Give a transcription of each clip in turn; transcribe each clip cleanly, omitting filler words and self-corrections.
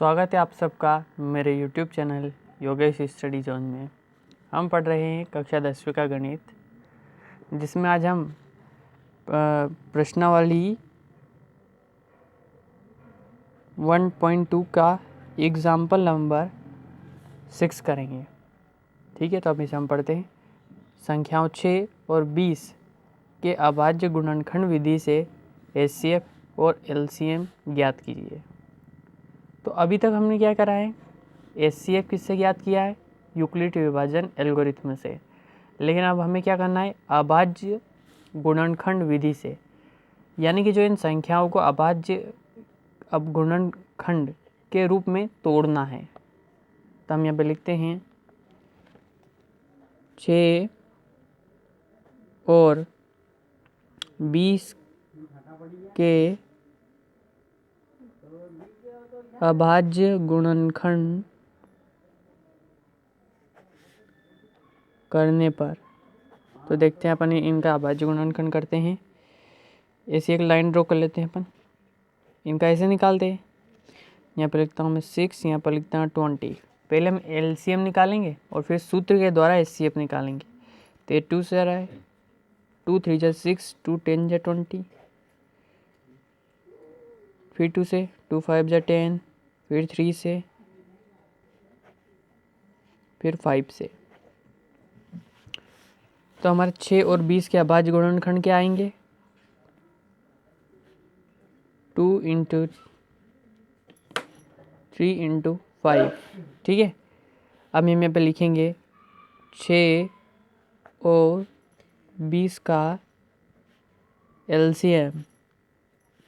स्वागत है आप सबका मेरे YouTube channel Yogesh study zone में। हम पढ़ रहे हैं कक्षा 10वीं का गणित, जिसमें आज हम प्रश्नावली 1.2 का एग्जाम्पल नंबर 6 करेंगे। ठीक है, तो अभी से हम पढ़ते हैं। संख्याओं 6 और 20 के अभाज्य गुणनखंड विधि से HCF और LCM ज्ञात कीजिए। तो अभी तक हमने क्या करा है, HCF किससे ज्ञात किया है, यूक्लिड विभाजन एल्गोरिथ्म से। लेकिन अब हमें क्या करना है, अभाज्य गुणनखंड विधि से, यानी कि जो इन संख्याओं को अभाज्य अब गुणनखंड के रूप में तोड़ना है। तो हम यहाँ पे लिखते हैं 6 और 20 के अभाज्य गुणनखंड करने पर, तो देखते हैं अपन इनका अभाज्य गुणनखंड करते हैं। ऐसी एक लाइन ड्रॉ कर लेते हैं अपन, इनका ऐसे निकालते हैं। यहाँ पर लिखता हूँ मैं 6, यहाँ पर लिखता हूँ 20। पहले हम LCM निकालेंगे और फिर सूत्र के द्वारा HCF निकालेंगे। तो ये 2 से आ रहा है, 2 3 जा 6, 2 10 जा 20, फिर 2 से 2 5 जा 10, फिर 3 से, फिर 5 से। तो हमारे 6 और 20 के अभाज्य गुणनखंड क्या आएंगे, 2 × 3 × 5। ठीक है, अब हम यहाँ पे लिखेंगे 6 और 20 का LCM।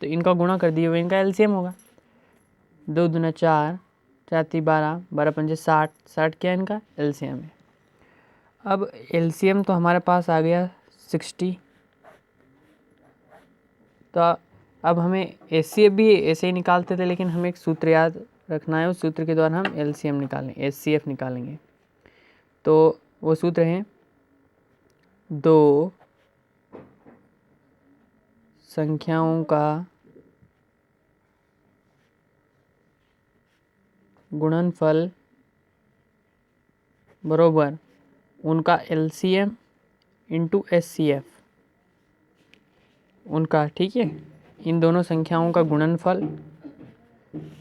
तो इनका गुणा कर दिए हुए इनका LCM होगा। 2 दूना 4, 4 3 12, 12 पंजे 60, 60 क्या इनका LCM है। अब LCM तो हमारे पास आ गया 60। तो अब हमें HCF भी ऐसे ही निकालते थे, लेकिन हमें एक सूत्र याद रखना है। उस सूत्र के द्वारा हम LCM निकालेंगे, HCF निकालेंगे। तो वो सूत्र है, 2 संख्याओं का गुणनफल बरोबर उनका LCM × HCF उनका। ठीक है, इन दोनों संख्याओं का गुणनफल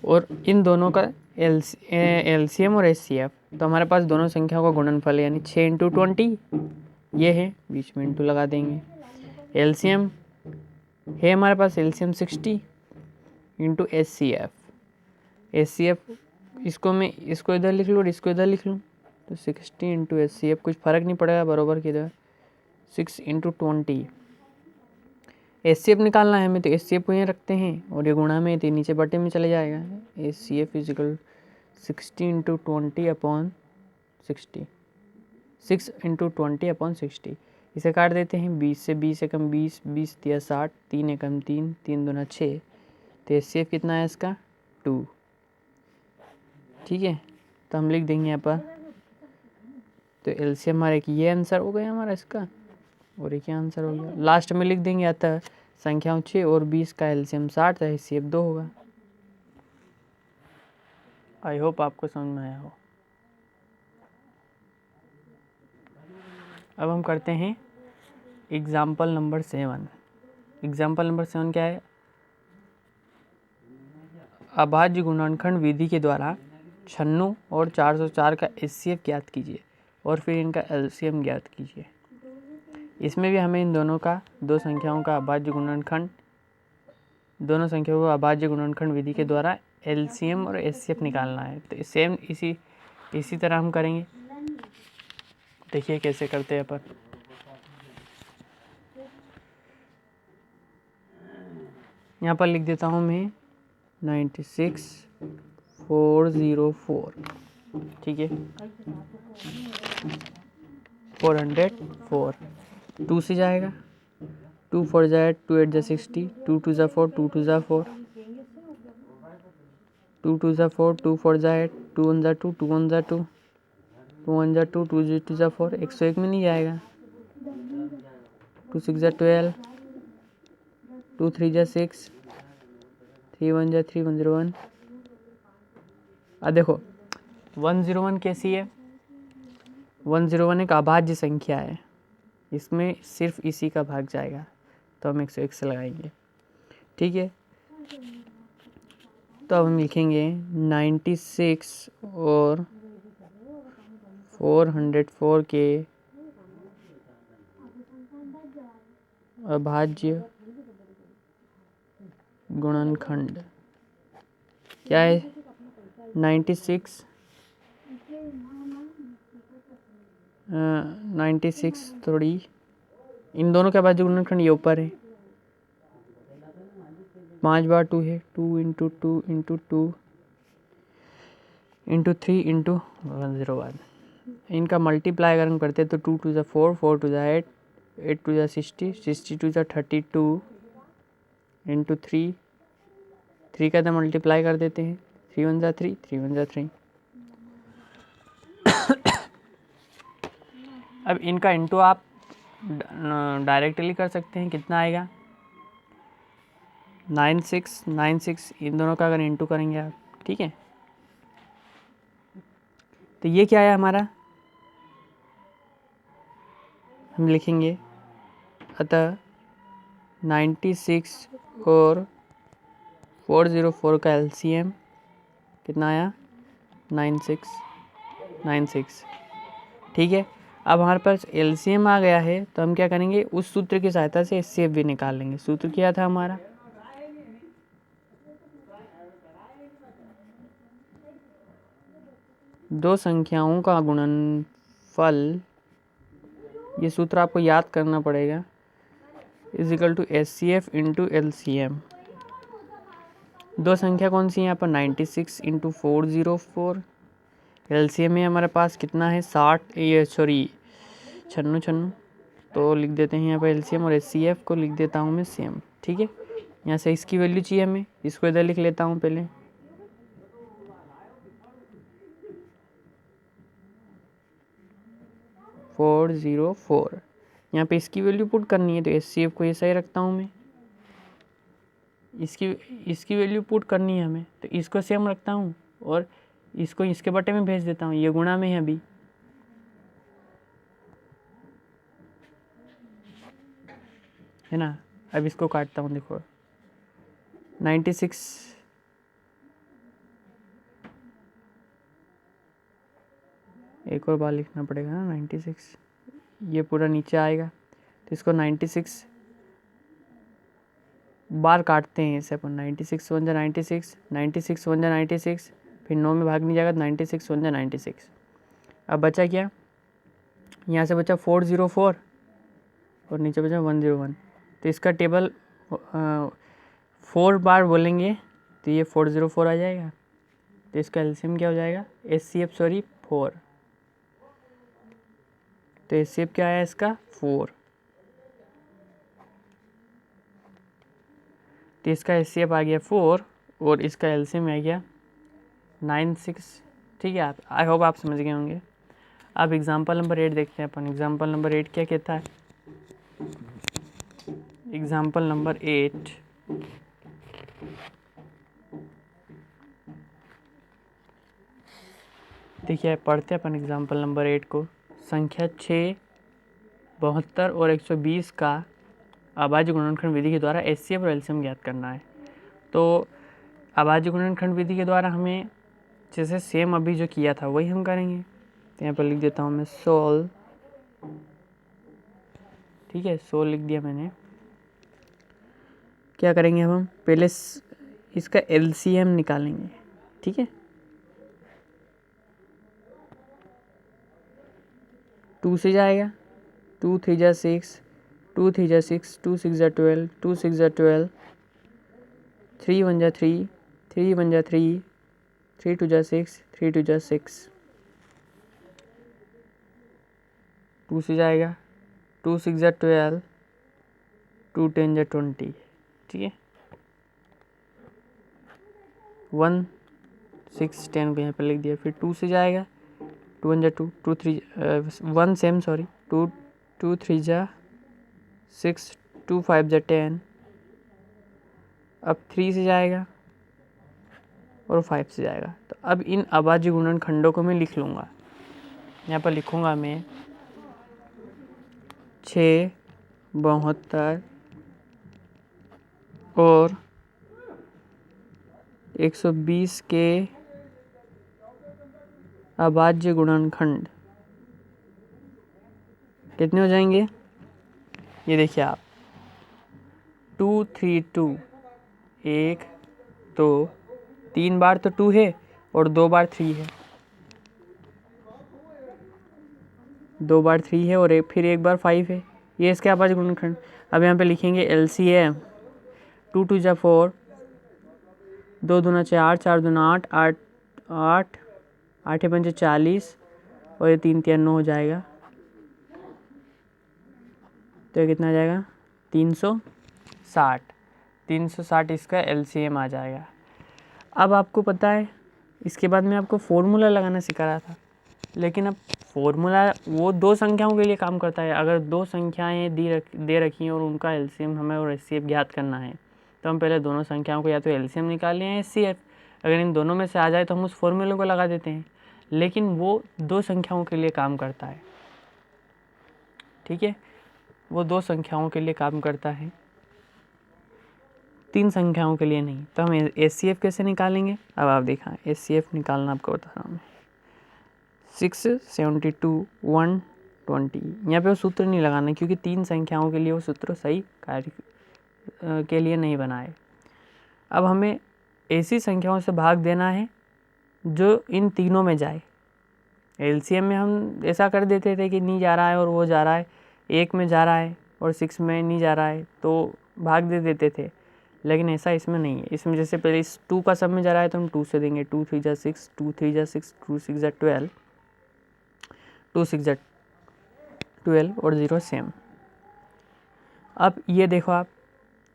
और इन दोनों का LCM और HCF। तो हमारे पास दोनों संख्याओं का गुणनफल है, यानी 6 × 20 ये है, बीच में इंटू लगा देंगे। LCM है हमारे पास, LCM 60 × HCF। इसको मैं इसको इधर लिख लूँ और इसको इधर लिख लूँ, तो 60 × HCF कुछ फ़र्क नहीं पड़ेगा, बराबर की इधर 6 × 20। HCF निकालना है हमें, तो HCF को यहाँ रखते हैं और ये गुणा में, तो नीचे बटे में चले जाएगा। HCF = 60 × 20/60, 6 × 20/60। इसे काट देते हैं, 20 से 20 एकम 20, 20 दिया 60, 3 एकम 3, 3 दूना 6। तो HCF कितना है इसका, 2। ठीक है, तो हम लिख देंगे यहाँ पर। तो LCM हमारे एक ये आंसर हो गया हमारा इसका, और एक आंसर हो गया। लास्ट में लिख देंगे, अतः संख्याओं 6 और 20 का LCM 60 है, HCF 2 होगा। आई होप आपको समझ में आया हो। अब हम करते हैं एग्जाम्पल नंबर 7। एग्जाम्पल नंबर 7 क्या है, अभाज्य गुणनखंड विधि के द्वारा 96 और 404 का HCF ज्ञात कीजिए और फिर इनका LCM ज्ञात कीजिए। इसमें भी हमें इन दोनों का, दो संख्याओं का अभाज्य गुणनखंड, दोनों संख्याओं को अभाज्य गुणनखंड विधि के द्वारा LCM और HCF निकालना है। तो सेम इसी तरह हम करेंगे। देखिए कैसे करते हैं अपन। यहाँ पर लिख देता हूँ मैं 96404। ठीक है, 404 2 से जाएगा, 2 4 जाए, 2 8 जा 60, 2 2 जा 4, 2 2 जा 4, 2 2 जा 4, 2 4 जा 8, 2 1 जा 2, 2 1 जा 2, 2 1 जा 2, 2 2 जा 4, 101 में नहीं जाएगा। 2 6 जा 12, 2 3 जा 6, 3 1 जा 3, 101, देखो 101 कैसी है, 101 एक अभाज्य संख्या है, इसमें सिर्फ इसी का भाग जाएगा, तो हम 101 से लगाएंगे। ठीक है, तो अब हम लिखेंगे 96 और 404 के अभाज्य गुणनखंड क्या है, 96 थोड़ी, इन दोनों के अभाज्य गुणनखंड ये ऊपर है, 5 बार 2 है, 2 इंटू 2 इंटू 2 इंटू 3 इंटू 101। इनका मल्टीप्लाई अगर हम करते हैं तो 2 टू ज़ा 4, 4 टू ज़ा 8, 8 टू ज़ा 60, 60 टू ज़ा 32 इंटू 3, 3 का तो मल्टीप्लाई कर देते हैं, 3 1 ज़ा 3, 3 1 ज़ा 3। अब इनका इंटू आप डायरेक्टली कर सकते हैं, कितना आएगा 96, 96, इन दोनों का अगर इंटू करेंगे आप, ठीक है, तो ये क्या है हमारा, हम लिखेंगे अतः 96 और 404 का एलसीएम कितना आया, 96। ठीक है, अब हमारे पास एलसीएम आ गया है, तो हम क्या करेंगे, उस सूत्र की सहायता से एचसीएफ भी निकाल लेंगे। सूत्र क्या था हमारा, दो संख्याओं का गुणनफल, ये सूत्र आपको याद करना पड़ेगा, is equal to HCF into LCM. दो संख्या कौन सी है यहाँ पर, 96 इंटू 404, एलसीएम में हमारे पास कितना है 60, ये सॉरी 96, तो लिख देते हैं यहाँ पर एलसीएम, और एचसीएफ को लिख देता हूँ मैं सेम। ठीक है, यहाँ से इसकी वैल्यू चाहिए हमें, इसको इधर लिख लेता हूँ पहले, फोर 404, यहाँ पे इसकी वैल्यू पुट करनी है, तो एचसीएफ को ये सही रखता हूँ मैं, इसकी वैल्यू पुट करनी है हमें, तो इसको सेम रखता हूँ, और इसको इसके बटे में भेज देता हूँ, ये गुणा में है अभी, है ना। अब इसको काटता हूँ, देखो 96, एक और बार लिखना पड़ेगा ना, 96, ये पूरा नीचे आएगा, तो इसको 96 बार काटते हैं इसे अपन, 96 1 जा 96, 96 1 जा 96, फिर 9 में भाग नहीं जाएगा, 96 1 जा 96। अब बचा क्या, यहाँ से बचा 404 और नीचे बचा 101, तो इसका टेबल 4 बार बोलेंगे तो ये 404 आ जाएगा, तो इसका एलसीएम क्या हो जाएगा, एचसीएफ सॉरी 4, तो एचसीएफ क्या आया इसका 4, तो इसका एचसीएफ आ गया 4 और इसका एलसीएम आ गया 96। ठीक है, आई होप आप समझ गए होंगे। अब एग्जांपल नंबर 8 देखते हैं अपन, एग्जांपल नंबर 8 क्या कहता है, एग्जांपल नंबर 8 देखिए, पढ़ते हैं अपन एग्जांपल नंबर 8 को। संख्या 6, 72 और 120 का अभाज्य गुणनखंड विधि के द्वारा एचसीएफ और एलसीएम ज्ञात करना है। तो अभाज्य गुणनखंड विधि के द्वारा हमें जैसे सेम अभी जो किया था वही हम करेंगे, तो यहाँ पर लिख देता हूँ मैं सोल्व। ठीक है, सोल्व लिख दिया मैंने। क्या करेंगे हम पहले इसका एलसीएम निकालेंगे। ठीक है, 2 से जाएगा, 2 3 जा 6, 2 3 जा 6, 2 6 जा 12, 2 6 जा 12, 3 1 जा 3, 3 1 जा 3, 3 2 जा 6, 3 2 जा 6, 2 से जाएगा, 2 6 जा 12, 2 10 जा 20। ठीक है, 1 6 10 को यहाँ पर लिख दिया, फिर 2 से जाएगा, 2 1 जा 2, 2 3 1 सेम सॉरी, 2 2 3 जा 6, 2 5 जा 10। अब 3 से जाएगा और 5 से जाएगा। तो अब इन अभाज्य गुणनखंडों को मैं लिख लूँगा। यहाँ पर लिखूँगा मैं 6, 72 और 120 के अभाज्य गुणनखंड कितने हो जाएंगे? ये देखिए आप 2, 3, 2, 1, 2, 3 बार तो 2 है और 2 बार 3 है, 2 बार 3 है और फिर एक बार 5 है। ये इसके अभाज्य गुणनखंड। अब यहाँ पे लिखेंगे LCM 2 2 जा 4, 2 दूना 4, 4 दूना 8, 8 8 8 पंजे 40 और ये 3 3 9 हो जाएगा। तो ये कितना आ जाएगा? 360। 360 इसका LCM आ जाएगा। अब आपको पता है इसके बाद में आपको फॉर्मूला लगाना सिखा रहा था, लेकिन अब फॉर्मूला वो दो संख्याओं के लिए काम करता है। अगर दो संख्याएं दे रखी हैं और उनका LCM हमें और HCF ज्ञात करना है तो हम पहले दोनों संख्याओं को या तो LCM निकाल लें या HCF। अगर इन दोनों में से आ जाए तो हम उस फॉर्मूले को लगा देते हैं, लेकिन वो दो संख्याओं के लिए काम करता है। ठीक है, वो दो संख्याओं के लिए काम करता है, 3 संख्याओं के लिए नहीं। तो हम HCF कैसे निकालेंगे? अब आप देखा, HCF निकालना आपको बता रहा हूँ मैं। 6, 72, 120। यहाँ पे वो सूत्र नहीं लगाना क्योंकि 3 संख्याओं के लिए वो सूत्र सही कार्य के लिए नहीं बनाए। अब हमें ऐसी संख्याओं से भाग देना है जो इन तीनों में जाए। LCM में हम ऐसा कर देते थे कि नहीं जा रहा है और वो जा रहा है, 1 में जा रहा है और 6 में नहीं जा रहा है तो भाग दे देते थे, लेकिन ऐसा इसमें नहीं है। इसमें जैसे पहले इस 2 का सब में जा रहा है तो हम 2 से देंगे। 2 3 जा 6, 2 3 जा 6, 2 6 जा 12, 2 6 जा 12 और 0 सेम। अब ये देखो आप,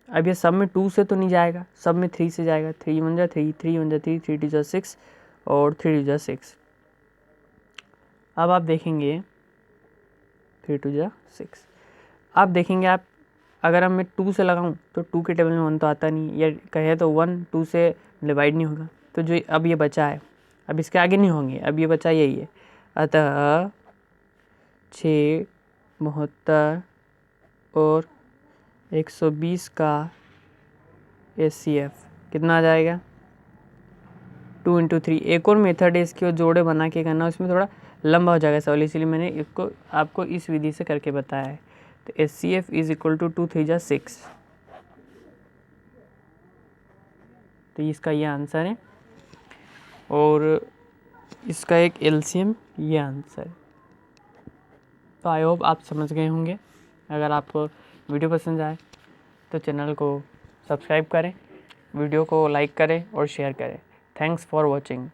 अब ये सब में 2 से तो नहीं जाएगा, सब में 3 से जाएगा। 3 1 जा 3, 3 1 जा 3, 3 2 जा 6 और 3 2 जा 6। अब आप देखेंगे 3 2 जा 6। आप देखेंगे आप, अगर अब मैं 2 से लगाऊं तो 2 के टेबल में 1 तो आता नहीं, या कहे तो 1 2 से डिवाइड नहीं होगा। तो जो अब ये बचा है, अब इसके आगे नहीं होंगे, अब ये बचा यही है। अतः 6, 72 और 120 का HCF कितना आ जाएगा? 2 × 3। एक और मेथड है इसकी, जोड़े बना के करना, उसमें थोड़ा लंबा हो जाएगा सवाल, इसीलिए मैंने इसको आपको इस विधि से करके बताया है। तो HCF = 2 3 जा 6। तो इसका ये आंसर है और इसका एक LCM ये आंसर है। तो आई होप आप समझ गए होंगे। अगर आपको वीडियो पसंद आए तो चैनल को सब्सक्राइब करें, वीडियो को लाइक करें और शेयर करें। Thanks for watching.